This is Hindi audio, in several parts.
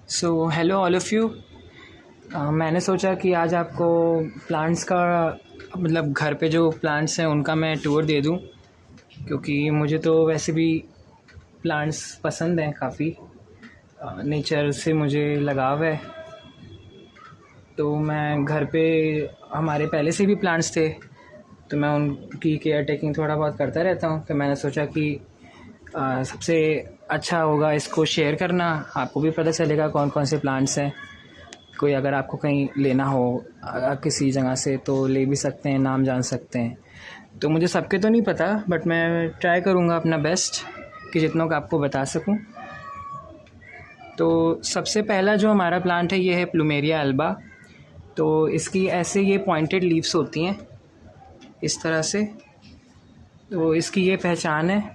So hello all of you. मैंने सोचा कि आज आपको प्लांट्स का मतलब घर पे जो प्लांट्स हैं उनका मैं टूर दे दूं, क्योंकि मुझे तो वैसे भी प्लांट्स पसंद हैं काफ़ी। नेचर से मुझे लगाव है, तो मैं घर पे हमारे पहले से भी प्लांट्स थे, तो मैं उनकी केयर टेकिंग थोड़ा बहुत करता रहता हूँ। तो मैंने सोचा कि सबसे अच्छा होगा इसको शेयर करना, आपको भी पता चलेगा कौन कौन से प्लांट्स हैं। कोई अगर आपको कहीं लेना हो किसी जगह से तो ले भी सकते हैं, नाम जान सकते हैं। तो मुझे सबके तो नहीं पता, बट मैं ट्राई करूँगा अपना बेस्ट कि जितनों का आपको बता सकूँ। तो सबसे पहला जो हमारा प्लांट है ये है प्लूमेरिया अल्बा। तो इसकी ऐसे ये पॉइंटेड लीव्स होती हैं इस तरह से, तो इसकी ये पहचान है।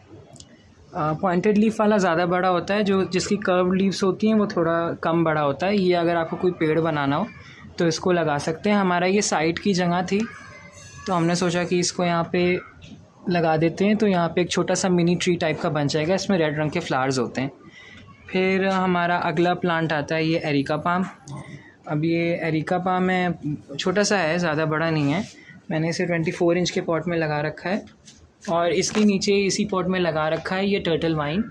पॉइंटेड लीफ वाला ज़्यादा बड़ा होता है, जो जिसकी कर्व लीव्स होती हैं वो थोड़ा कम बड़ा होता है। ये अगर आपको कोई पेड़ बनाना हो तो इसको लगा सकते हैं। हमारा ये साइड की जगह थी, तो हमने सोचा कि इसको यहाँ पे लगा देते हैं, तो यहाँ पे एक छोटा सा मिनी ट्री टाइप का बन जाएगा। इसमें रेड रंग के फ्लावर्स होते हैं। फिर हमारा अगला प्लांट आता है ये एरिका पाम। अब ये एरिका पाम है, छोटा सा है, ज़्यादा बड़ा नहीं है। मैंने इसे 24 इंच के पॉट में लगा रखा है, और इसके नीचे इसी पॉट में लगा रखा है ये टर्टल वाइन।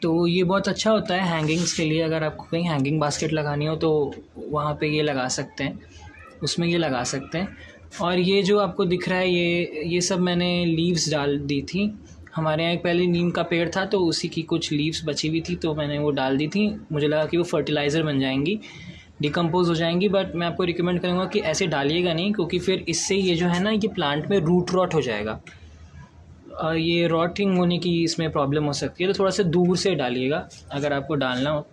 तो ये बहुत अच्छा होता है हैंगिंग्स के लिए। अगर आपको कहीं हैंगिंग बास्केट लगानी हो तो वहाँ पे ये लगा सकते हैं, उसमें ये लगा सकते हैं। और ये जो आपको दिख रहा है ये सब मैंने लीव्स डाल दी थी। हमारे यहाँ एक पहले नीम का पेड़ था, तो उसी की कुछ लीव्स बची हुई थी, तो मैंने वो डाल दी थी। मुझे लगा कि वो फर्टिलाइज़र बन जाएंगी, डिकम्पोज हो जाएंगी। बट मैं आपको रिकमेंड करूँगा कि ऐसे डालिएगा नहीं, क्योंकि फिर इससे ये जो है ना, ये प्लांट में रूट रॉट हो जाएगा। ये रॉटिंग होने की इसमें प्रॉब्लम हो सकती है, तो थोड़ा सा दूर से डालिएगा। अगर आपको डालना हो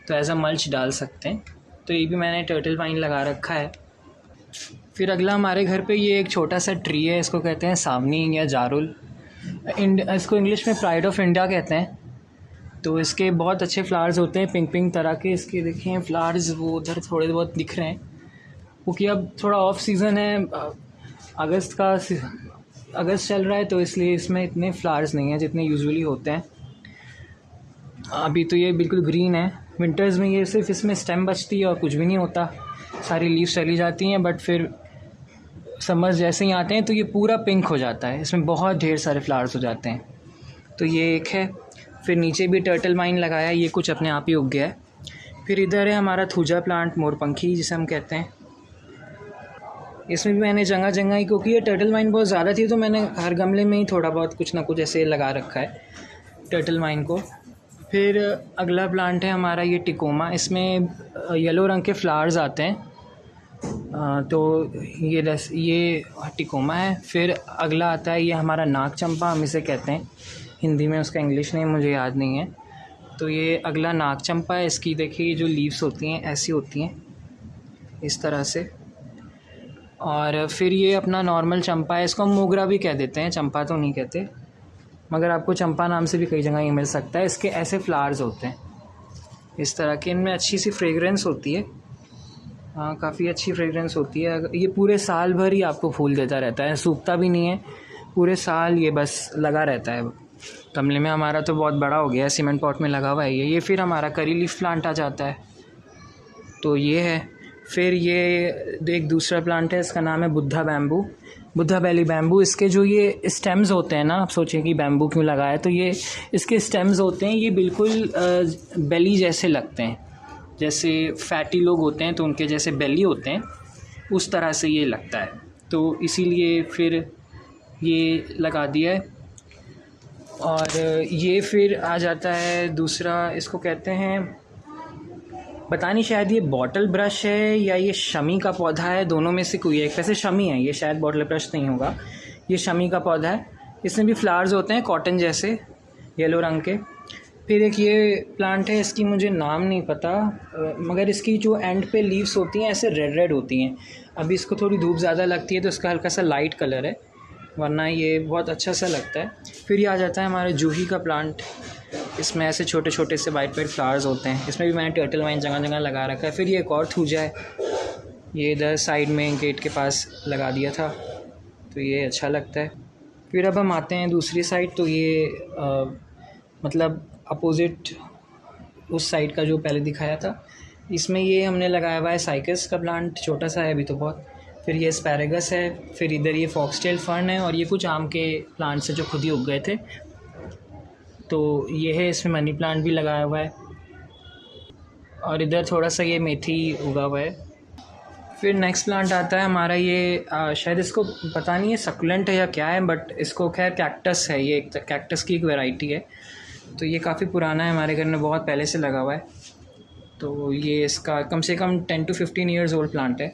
तो एज अ मल्च डाल सकते हैं। तो ये भी मैंने टर्टल वाइन लगा रखा है। फिर अगला हमारे घर पे ये एक छोटा सा ट्री है, इसको कहते हैं सावनी या जारुल। इसको इंग्लिश में प्राइड ऑफ इंडिया कहते हैं। तो इसके बहुत अच्छे फ्लावर्स होते हैं, पिंक पिंक तरह के। इसके देखें फ्लावर्स, वो उधर थोड़े बहुत दिख रहे हैं, क्योंकि अब थोड़ा ऑफ सीज़न है, अगस्त चल रहा है, तो इसलिए इसमें इतने फ्लावर्स नहीं हैं जितने यूजुअली होते हैं। अभी तो ये बिल्कुल ग्रीन है। विंटर्स में ये सिर्फ इसमें स्टेम बचती है और कुछ भी नहीं होता, सारी लीव्स चली जाती हैं। बट फिर समर्स जैसे ही आते हैं तो ये पूरा पिंक हो जाता है, इसमें बहुत ढेर सारे फ्लावर्स हो जाते हैं। तो ये एक है। फिर नीचे भी टर्टल वाइन लगाया, ये कुछ अपने आप ही उग गया है। फिर इधर है हमारा थूजा प्लांट, मोरपंखी जिसे हम कहते हैं। इसमें भी मैंने जगह जगह ही, क्योंकि ये टर्टल वाइन बहुत ज़्यादा थी, तो मैंने हर गमले में ही थोड़ा बहुत कुछ ना कुछ ऐसे लगा रखा है टर्टल वाइन को। फिर अगला प्लांट है हमारा ये टिकोमा। इसमें येलो रंग के फ्लावर्स आते हैं। तो ये टिकोमा है। फिर अगला आता है ये हमारा नाग चंपा, हम इसे कहते हैं। हिंदी में उसका इंग्लिश नेम मुझे याद नहीं है। तो ये अगला नाग चंपा है। इसकी देखिए जो लीव्स होती हैं ऐसी होती हैं, इस तरह से। और फिर ये अपना नॉर्मल चंपा है, इसको हम मोगरा भी कह देते हैं, चंपा तो नहीं कहते, मगर आपको चंपा नाम से भी कई जगह ये मिल सकता है। इसके ऐसे फ्लावर्स होते हैं इस तरह के, इनमें अच्छी सी फ्रेगरेंस होती है। हाँ, काफ़ी अच्छी फ्रेगरेंस होती है। ये पूरे साल भर ही आपको फूल देता रहता है, सूखता भी नहीं है, पूरे साल ये बस लगा रहता है। गमले में हमारा तो बहुत बड़ा हो गया है, सीमेंट पॉट में लगा हुआ है ये। फिर हमारा करी लीफ प्लांट आ जाता है, तो ये है। फिर ये एक दूसरा प्लांट है, इसका नाम है बुद्धा बैम्बू, बुद्धा बेली बैम्बू। इसके जो ये स्टेम्स होते हैं ना, आप सोचें कि बैम्बू क्यों लगाया, तो ये इसके स्टेम्स होते हैं, ये बिल्कुल बेली जैसे लगते हैं। जैसे फैटी लोग होते हैं तो उनके जैसे बेली होते हैं, उस तरह से ये लगता है, तो इसीलिए फिर ये लगा दिया है। और ये फिर आ जाता है दूसरा, इसको कहते हैं, पता नहीं शायद ये बॉटल ब्रश है या ये शमी का पौधा है, दोनों में से कोई एक। वैसे शमी है ये, शायद बॉटल ब्रश नहीं होगा, ये शमी का पौधा है। इसमें भी फ्लावर्स होते हैं कॉटन जैसे, येलो रंग के। फिर एक ये प्लांट है, इसकी मुझे नाम नहीं पता, मगर इसकी जो एंड पे लीव्स होती हैं ऐसे रेड रेड होती हैं। अभी इसको थोड़ी धूप ज़्यादा लगती है तो इसका हल्का सा लाइट कलर है, वरना ये बहुत अच्छा सा लगता है। फिर ये आ जाता है हमारा जूही का प्लांट। इसमें ऐसे छोटे छोटे से वाइट वाइट फ्लावर्स होते हैं। इसमें भी मैंने टर्टल वाइन जगह जगह लगा रखा है। फिर ये एक और थूजा है, ये इधर साइड में गेट के पास लगा दिया था, तो ये अच्छा लगता है। फिर अब हम आते हैं दूसरी साइड, तो ये मतलब अपोजिट उस साइड का जो पहले दिखाया था। इसमें ये हमने लगाया हुआ है साइकस का प्लांट, छोटा सा है अभी तो बहुत। फिर ये एस्पैरागस है, फिर इधर ये फॉक्सटेल फर्न है, और ये कुछ आम के प्लांट्स है जो खुद ही उग गए थे। तो ये है, इसमें मनी प्लांट भी लगाया हुआ है, और इधर थोड़ा सा ये मेथी उगा हुआ है। फिर नेक्स्ट प्लांट आता है हमारा ये शायद इसको पता नहीं है सक्लेंट है या क्या है, बट इसको खैर कैक्टस है, ये कैक्टस की एक वैरायटी है। तो ये काफ़ी पुराना है, हमारे घर में बहुत पहले से लगा हुआ है। तो ये इसका कम से कम 10 to 15 ईयर्स ओल्ड प्लांट है।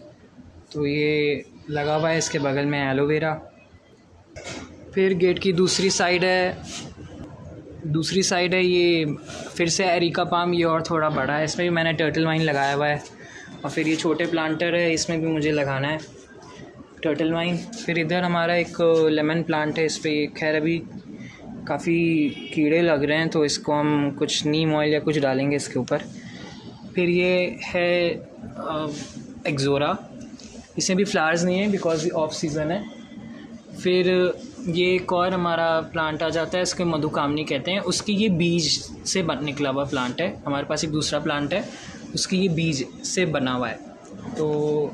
तो ये लगा हुआ है, इसके बगल में एलोवेरा। फिर गेट की दूसरी साइड है ये फिर से एरिका पाम, ये और थोड़ा बड़ा है, इसमें भी मैंने टर्टल वाइन लगाया हुआ है। और फिर ये छोटे प्लांटर है, इसमें भी मुझे लगाना है टर्टल वाइन। फिर इधर हमारा एक लेमन प्लांट है, इस पर खैर अभी काफ़ी कीड़े लग रहे हैं, तो इसको हम कुछ नीम ऑयल या कुछ डालेंगे इसके ऊपर। फिर ये है एक्ज़ोरा, इसमें भी फ्लावर्स नहीं है बिकॉज ऑफ सीज़न है। फिर ये एक और हमारा प्लांट आ जाता है, इसको मधुकामनी कहते हैं। उसकी ये बीज से निकला हुआ प्लांट है। हमारे पास एक दूसरा प्लांट है, उसकी ये बीज से बना हुआ है। तो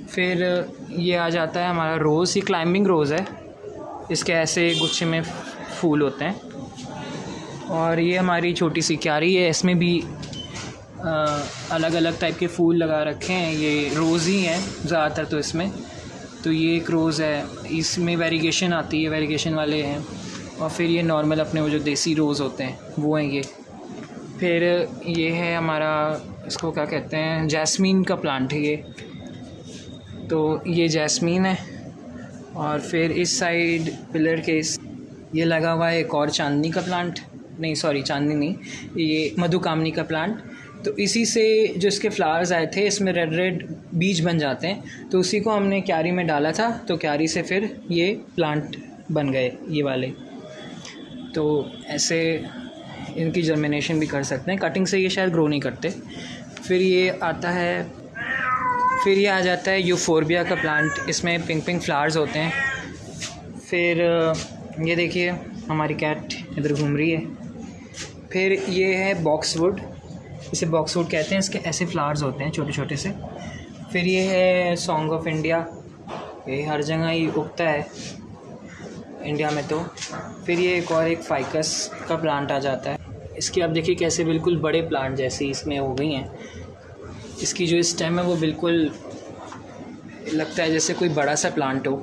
फिर ये आ जाता है हमारा रोज़, ये क्लाइंबिंग रोज़ है, इसके ऐसे गुच्छे में फूल होते हैं। और ये हमारी छोटी सी क्यारी है, इसमें भी अलग अलग टाइप के फूल लगा रखे हैं। ये रोज़ ही हैं ज़्यादातर तो इसमें। तो ये एक रोज़ है, इसमें वेरिगेशन आती है, वेरिगेशन वाले हैं। और फिर ये नॉर्मल अपने वो जो देसी रोज़ होते हैं वो हैं ये। फिर ये है हमारा, इसको क्या कहते हैं, जैस्मीन का प्लांट है ये। तो ये जैस्मीन है। और फिर इस साइड पिलर के ये लगा हुआ है एक और चांदनी का प्लांट, नहीं सॉरी चांदनी नहीं, ये मधुकामनी का प्लांट। तो इसी से जो इसके फ्लावर्स आए थे, इसमें रेड बीज बन जाते हैं। तो उसी को हमने क्यारी में डाला था, तो क्यारी से फिर ये प्लांट बन गए ये वाले। तो ऐसे इनकी जर्मिनेशन भी कर सकते हैं, कटिंग से ये शायद ग्रो नहीं करते। फिर ये आ जाता है यूफोर्बिया का प्लांट, इसमें पिंक फ्लावर्स होते हैं। फिर ये देखिए हमारी कैट इधर घूम रही है। फिर ये है बॉक्सवुड, इसे बॉक्सवुड कहते हैं, इसके ऐसे फ्लावर्स होते हैं छोटे छोटे से। फिर ये है सॉन्ग ऑफ इंडिया, ये हर जगह ही उगता है इंडिया में। तो फिर ये एक फाइकस का प्लांट आ जाता है। इसकी आप देखिए कैसे बिल्कुल बड़े प्लांट जैसी इसमें हो गई हैं। इसकी जो स्टेम है वो बिल्कुल लगता है जैसे कोई बड़ा सा प्लांट हो।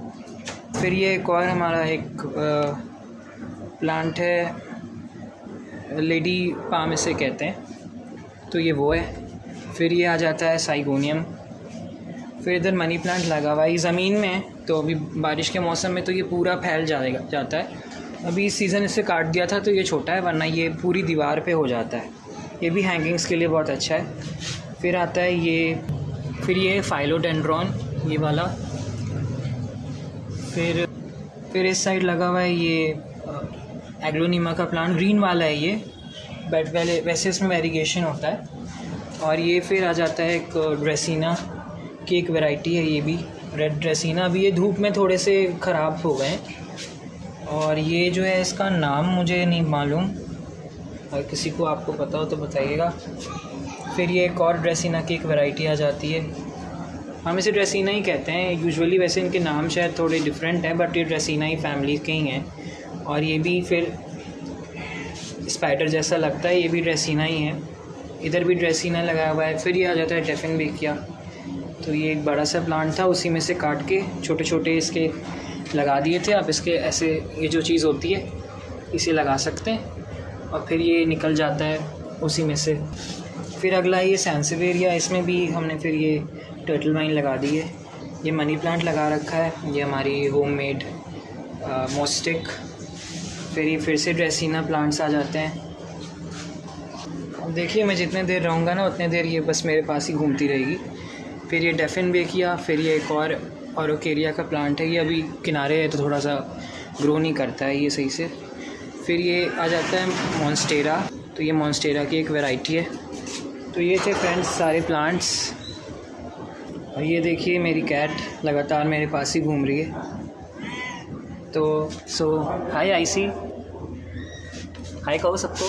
फिर ये एक और हमारा एक प्लांट है, लेडी पाम इसे कहते हैं, तो ये वो है। फिर ये आ जाता है साइगोनियम। फिर इधर मनी प्लांट लगा हुआ है, ये ज़मीन में है, तो अभी बारिश के मौसम में तो ये पूरा फैल जाता है। अभी इस सीज़न इसे काट दिया था तो ये छोटा है, वरना ये पूरी दीवार पे हो जाता है। ये भी हैंगिंग्स के लिए बहुत अच्छा है। फिर आता है ये फाइलोडेंड्रॉन, ये वाला। फिर इस साइड लगा हुआ है ये एग्लोनीमा का प्लांट, ग्रीन वाला है ये, बट वैसे इसमें वेरिगेशन होता है। और ये फिर आ जाता है एक ड्रेसिना की एक वैरायटी है, ये भी रेड ड्रेसिना। अभी ये धूप में थोड़े से ख़राब हो गए। और ये जो है इसका नाम मुझे नहीं मालूम, अगर किसी को आपको पता हो तो बताइएगा। फिर ये एक और ड्रेसिना की एक वैरायटी आ जाती है, हम इसे ड्रेसिना ही कहते हैं यूजुअली, वैसे इनके नाम शायद थोड़े डिफरेंट हैं, बट ये ड्रेसिना ही फैमिली के ही हैं। और ये भी फिर स्पाइडर जैसा लगता है, ये भी ड्रेसिना ही है। इधर भी ड्रेसिना लगाया हुआ है। फिर ये आ जाता है डेफिनबेकिया, तो ये एक बड़ा सा प्लांट था, उसी में से काट के छोटे छोटे इसके लगा दिए थे। आप इसके ऐसे ये जो चीज़ होती है इसे लगा सकते हैं और फिर ये निकल जाता है उसी में से। फिर अगला ये सैंसेवेरिया, इसमें भी हमने फिर ये टर्टल वाइन लगा दी है। ये मनी प्लांट लगा रखा है, ये हमारी होममेड मोस्टिक। फिर से ड्रेसिना प्लांट्स आ जाते हैं। अब देखिए मैं जितने देर रहूँगा ना उतने देर ये बस मेरे पास ही घूमती रहेगी। फिर ये डेफिनबेकिया, फिर ये एक और ओरोकेरिया का प्लांट है, ये अभी किनारे है तो थोड़ा सा ग्रो नहीं करता है ये सही से। फिर ये आ जाता है मॉन्स्टेरा, तो ये मॉन्स्टेरा की एक वैरायटी है। तो ये थे फ्रेंड्स सारे प्लांट्स। और ये देखिए मेरी कैट लगातार मेरे पास ही घूम रही है। तो हाय आईसी, हाय कहो सबको।